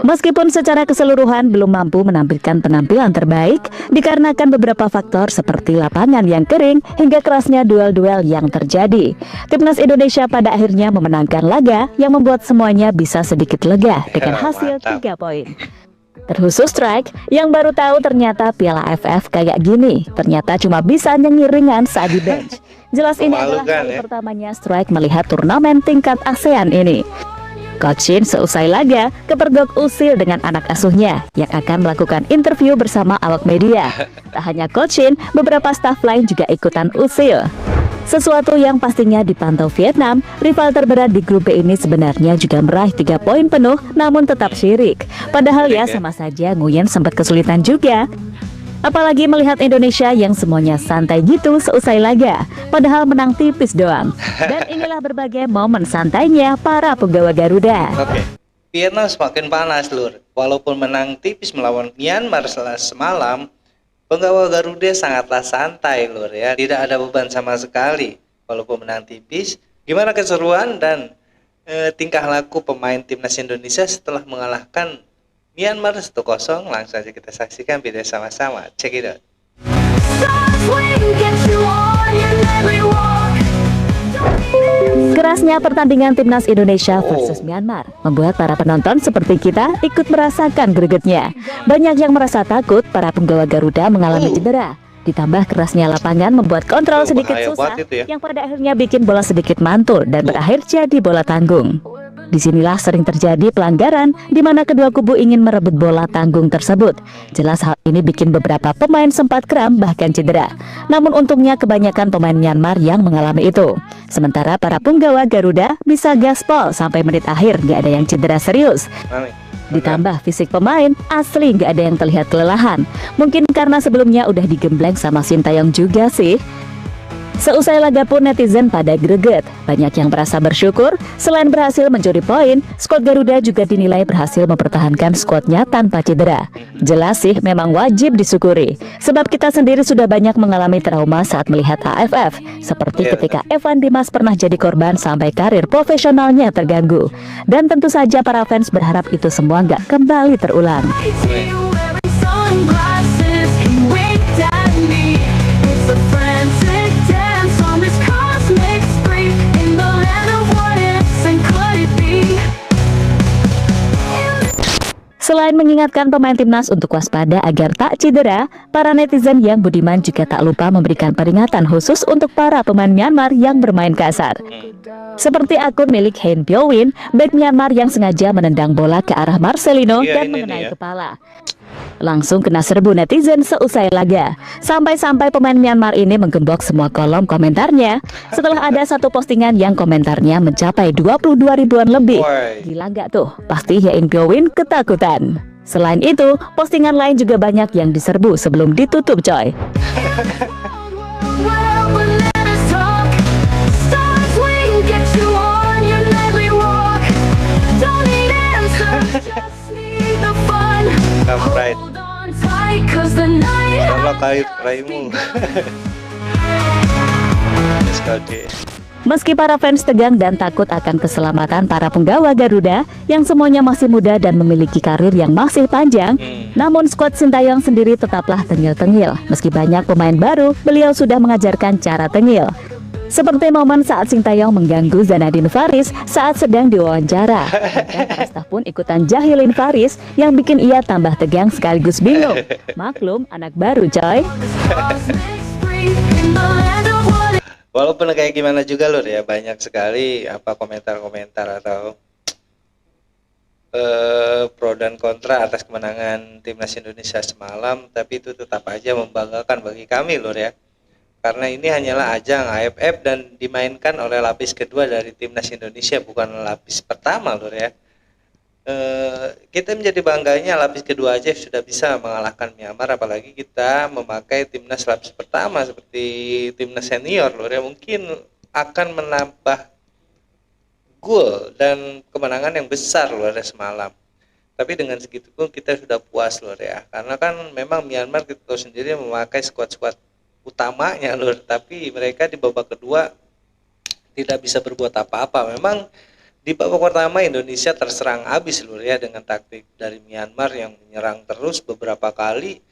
Meskipun secara keseluruhan belum mampu menampilkan penampilan terbaik, dikarenakan beberapa faktor seperti lapangan yang kering hingga kerasnya duel-duel yang terjadi. Timnas Indonesia pada akhirnya memenangkan laga yang membuat semuanya bisa sedikit lega dengan hasil 3 poin. Terkhusus Strike yang baru tahu ternyata Piala AFF kayak gini, ternyata cuma bisa nyengir ringan saat di bench. Jelas ini adalah kali pertamanya Strike melihat turnamen tingkat ASEAN ini. Coach Shin seusai laga kepergok usil dengan anak asuhnya yang akan melakukan interview bersama awak media. Tak hanya Coach Shin, beberapa staf lain juga ikutan usil. Sesuatu yang pastinya dipantau Vietnam, rival terberat di grup B ini sebenarnya juga meraih 3 poin penuh namun tetap syirik. Padahal ya sama saja Nguyen sempat kesulitan juga. Apalagi melihat Indonesia yang semuanya santai gitu seusai laga, padahal menang tipis doang. Dan inilah berbagai momen santainya para penggawa Garuda. Oke. Vietnam semakin panas, Lur. Walaupun menang tipis melawan Myanmar semalam, penggawa Garuda sangatlah santai, Lur ya. Tidak ada beban sama sekali. Walaupun menang tipis, gimana keseruan dan tingkah laku pemain timnas Indonesia setelah mengalahkan Myanmar 1-0, langsung saja kita saksikan video sama-sama. Check it out. Kerasnya pertandingan timnas Indonesia versus Myanmar membuat para penonton seperti kita ikut merasakan gregetnya. Banyak yang merasa takut para penggawa Garuda mengalami cedera. Ditambah kerasnya lapangan membuat kontrol sedikit susah, yang pada akhirnya bikin bola sedikit mantul dan berakhir jadi bola tanggung. Disinilah sering terjadi pelanggaran di mana kedua kubu ingin merebut bola tanggung tersebut. Jelas hal ini bikin beberapa pemain sempat kram bahkan cedera. Namun untungnya kebanyakan pemain Myanmar yang mengalami itu. Sementara para penggawa Garuda bisa gaspol sampai menit akhir gak ada yang cedera serius. Ditambah fisik pemain asli gak ada yang terlihat kelelahan. Mungkin karena sebelumnya udah digembleng sama Sintayong juga sih. Seusai laga pun netizen pada greget. Banyak yang merasa bersyukur selain berhasil mencuri poin, skuad Garuda juga dinilai berhasil mempertahankan skuadnya tanpa cedera. Jelas sih memang wajib disyukuri, sebab kita sendiri sudah banyak mengalami trauma saat melihat AFF, seperti ketika Evan Dimas pernah jadi korban sampai karir profesionalnya terganggu. Dan tentu saja para fans berharap itu semua nggak kembali terulang. Selain mengingatkan pemain timnas untuk waspada agar tak cedera, para netizen yang budiman juga tak lupa memberikan peringatan khusus untuk para pemain Myanmar yang bermain kasar. Seperti akun milik Hein Pyo-win, bek Myanmar yang sengaja menendang bola ke arah Marcelino dan mengenai kepala. Langsung kena serbu netizen seusai laga. Sampai-sampai pemain Myanmar ini menggembok semua kolom komentarnya setelah ada satu postingan yang komentarnya mencapai 22 ribuan lebih. Gila nggak tuh? Pasti Hein Pyo-win ketakutan. Selain itu, postingan lain juga banyak yang diserbu sebelum ditutup coy. Right. Kalau kait raimu. Meski para fans tegang dan takut akan keselamatan para penggawa Garuda yang semuanya masih muda dan memiliki karir yang masih panjang, namun skuad Sintayong sendiri tetaplah tengil-tengil. Meski banyak pemain baru, beliau sudah mengajarkan cara tengil. Seperti momen saat Sintayong mengganggu Zanadin Faris saat sedang diwawancara. Dan para staf pun ikutan jahilin Faris yang bikin ia tambah tegang sekaligus bingung. Maklum, anak baru coy. Walaupun kayak gimana juga Lur ya, banyak sekali komentar-komentar atau pro dan kontra atas kemenangan timnas Indonesia semalam, tapi itu tetap aja membanggakan bagi kami Lur ya. Karena ini hanyalah ajang AFF dan dimainkan oleh lapis kedua dari timnas Indonesia, bukan lapis pertama Lur ya. Kita menjadi bangganya lapis kedua aja sudah bisa mengalahkan Myanmar, apalagi kita memakai timnas lapis pertama seperti timnas senior Lur ya. Mungkin akan menambah gol dan kemenangan yang besar Lur ya semalam. Tapi dengan segitu pun kita sudah puas Lur ya. Karena kan memang Myanmar kita tahu sendiri memakai skuad-skuad utamanya Lur, tapi mereka di babak kedua tidak bisa berbuat apa-apa. Memang Di babak pertama Indonesia terserang habis lur ya dengan taktik dari Myanmar yang menyerang terus beberapa kali.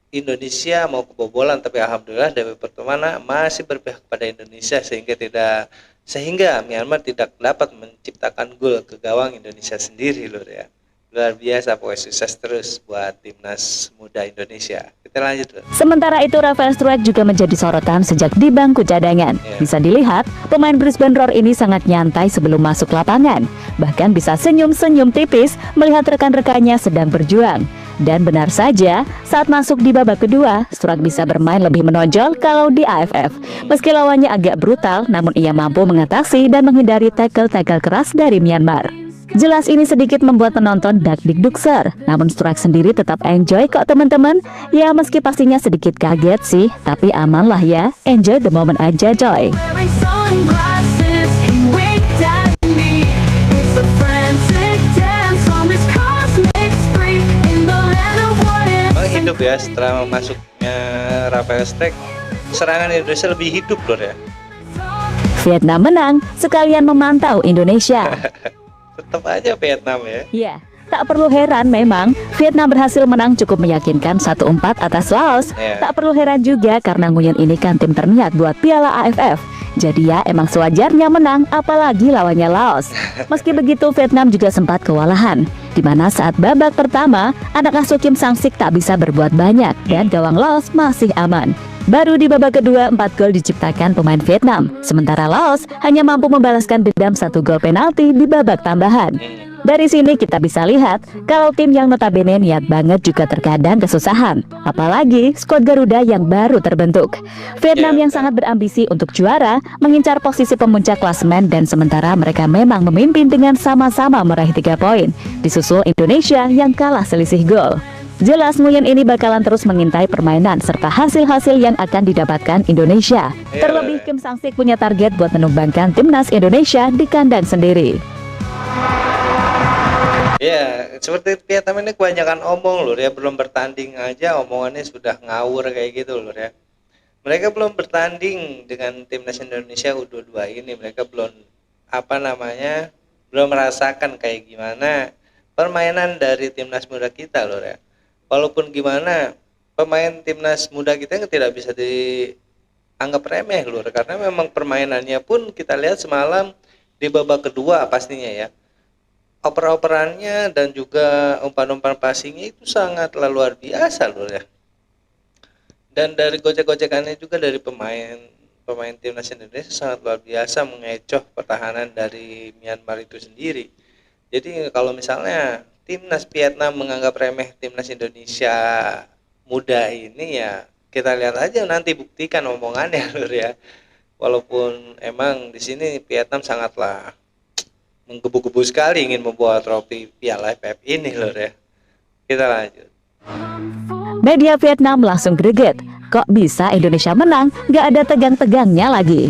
Indonesia mau kebobolan tapi alhamdulillah dari pertama masih berpihak pada Indonesia sehingga Myanmar tidak dapat menciptakan gol ke gawang Indonesia sendiri lur ya. Luar biasa, pokoknya sukses terus buat timnas muda Indonesia. Kita lanjut lur. Sementara itu Rafael Struijk juga menjadi sorotan sejak di bangku cadangan. Bisa dilihat, pemain Brisbane Roar ini sangat nyantai sebelum masuk lapangan. Bahkan bisa senyum-senyum tipis melihat rekan-rekannya sedang berjuang. Dan benar saja, saat masuk di babak kedua, Struijk bisa bermain lebih menonjol kalau di AFF. Meski lawannya agak brutal, namun ia mampu mengatasi dan menghindari tackle-tackle keras dari Myanmar. Jelas ini sedikit membuat penonton dak-dik-dukser, namun Struijk sendiri tetap enjoy kok teman-teman. Ya meski pastinya sedikit kaget sih, tapi aman lah ya, enjoy the moment aja coy. Hidup ya, setelah masuknya Rafael Struijk, serangan Indonesia lebih hidup lor ya. Vietnam menang, sekalian memantau Indonesia. Tetap aja Vietnam ya. Ya, tak perlu heran memang Vietnam berhasil menang cukup meyakinkan 1-4 atas Laos. Tak perlu heran juga karena Nguyen ini kan tim terniat buat Piala AFF. Jadi ya emang sewajarnya menang, apalagi lawannya Laos. Meski begitu Vietnam juga sempat kewalahan, di mana saat babak pertama anak asuh Kim Sang-sik tak bisa berbuat banyak dan gawang Laos masih aman. Baru di babak kedua 4 gol diciptakan pemain Vietnam, sementara Laos hanya mampu membalaskan dendam 1 gol penalti di babak tambahan. Dari sini kita bisa lihat kalau tim yang notabene niat banget juga terkadang kesusahan, apalagi skuad Garuda yang baru terbentuk. Vietnam yang sangat berambisi untuk juara, mengincar posisi pemuncak klasemen dan sementara mereka memang memimpin dengan sama-sama meraih 3 poin, disusul Indonesia yang kalah selisih gol. Jelas Nguyen ini bakalan terus mengintai permainan serta hasil-hasil yang akan didapatkan Indonesia. Terlebih Kim Sang-sik punya target buat menumbangkan timnas Indonesia di kandang sendiri. Ya, seperti Vietnam ini kebanyakan omong lur ya, belum bertanding aja omongannya sudah ngawur kayak gitu lur ya. Mereka belum bertanding dengan timnas Indonesia U22 ini, mereka belum belum merasakan kayak gimana permainan dari timnas muda kita lur ya. Walaupun gimana pemain timnas muda kita tidak bisa dianggap remeh lur, karena memang permainannya pun kita lihat semalam di babak kedua pastinya ya. Oper-operannya dan juga umpan-umpan passingnya itu sangat luar biasa lur ya. Dan dari gocek-gocekannya juga dari pemain timnas Indonesia sangat luar biasa mengecoh pertahanan dari Myanmar itu sendiri. Jadi kalau misalnya timnas Vietnam menganggap remeh timnas Indonesia muda ini, ya kita lihat aja nanti buktikan omongannya lur ya. Walaupun emang di sini Vietnam sangatlah menggebu-gebu sekali ingin membawa trofi Piala AFF ini lur ya. Kita lanjut. Media Vietnam langsung greget, kok bisa Indonesia menang, gak ada tegang-tegangnya lagi.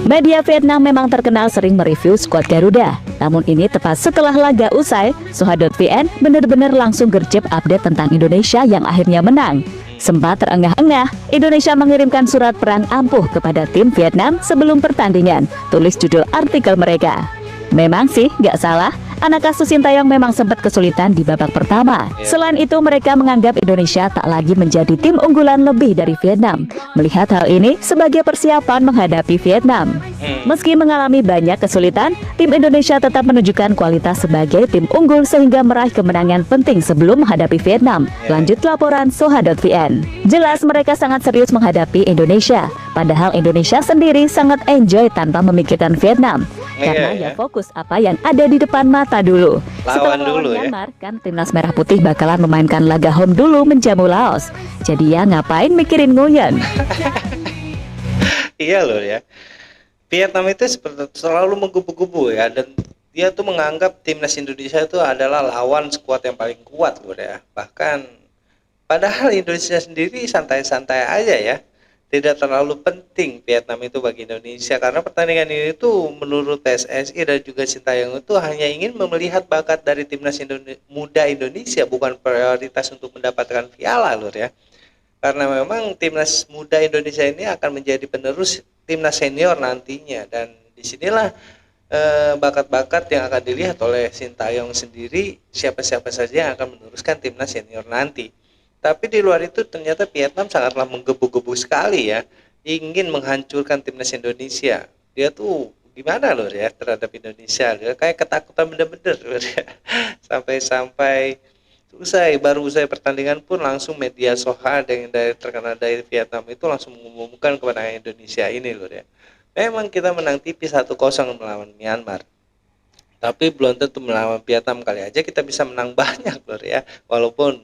Media Vietnam memang terkenal sering mereview skuad Garuda. Namun ini tepat setelah laga usai, Soha.vn benar-benar langsung gercep update tentang Indonesia yang akhirnya menang. Sempat terengah-engah, Indonesia mengirimkan surat perang ampuh kepada tim Vietnam sebelum pertandingan, tulis judul artikel mereka. Memang sih, gak salah, anak asuh Sintayong memang sempat kesulitan di babak pertama. Selain itu, mereka menganggap Indonesia tak lagi menjadi tim unggulan lebih dari Vietnam, melihat hal ini sebagai persiapan menghadapi Vietnam. Meski mengalami banyak kesulitan, tim Indonesia tetap menunjukkan kualitas sebagai tim unggul sehingga meraih kemenangan penting sebelum menghadapi Vietnam. Lanjut laporan Soha.vn. Jelas mereka sangat serius menghadapi Indonesia, padahal Indonesia sendiri sangat enjoy tanpa memikirkan Vietnam. Karena ya fokus apa yang ada di depan mata dulu. Setelah lawan Myanmar, kan timnas merah putih bakalan memainkan laga home dulu menjamu Laos. Jadi ya ngapain mikirin Nguyen? Iya loh ya. Vietnam itu seperti selalu menggebu-gebu ya, dan dia tuh menganggap timnas Indonesia itu adalah lawan skuad yang paling kuat loh ya. Bahkan padahal Indonesia sendiri santai-santai aja ya. Tidak terlalu penting Vietnam itu bagi Indonesia, karena pertandingan ini tuh menurut PSSI dan juga Sintayong itu hanya ingin melihat bakat dari timnas muda Indonesia, bukan prioritas untuk mendapatkan piala lur ya. Karena memang timnas muda Indonesia ini akan menjadi penerus timnas senior nantinya, dan disinilah bakat-bakat yang akan dilihat oleh Sintayong sendiri, siapa-siapa saja yang akan meneruskan timnas senior nanti. Tapi di luar itu ternyata Vietnam sangatlah menggebu-gebu sekali ya, ingin menghancurkan timnas Indonesia. Dia tuh gimana loh ya terhadap Indonesia, dia kayak ketakutan bener-bener loh ya. Sampai-sampai usai pertandingan pun langsung media Soha yang dari terkenal dari Vietnam itu langsung mengumumkan kemenangan Indonesia ini loh ya. Memang kita menang tipis 1-0 melawan Myanmar. Tapi belum tentu melawan Vietnam, kali aja kita bisa menang banyak loh ya. Walaupun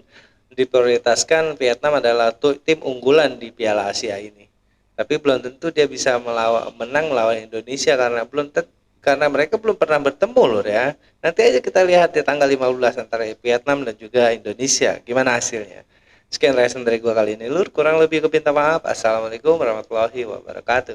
diprioritaskan Vietnam adalah tim unggulan di Piala Asia ini. Tapi belum tentu dia bisa menang melawan Indonesia karena mereka belum pernah bertemu loh ya. Nanti aja kita lihat di tanggal 15 antara Vietnam dan juga Indonesia. Gimana hasilnya? Sekian lesson dari gua kali ini lur, kurang lebih gue minta maaf. Assalamualaikum warahmatullahi wabarakatuh.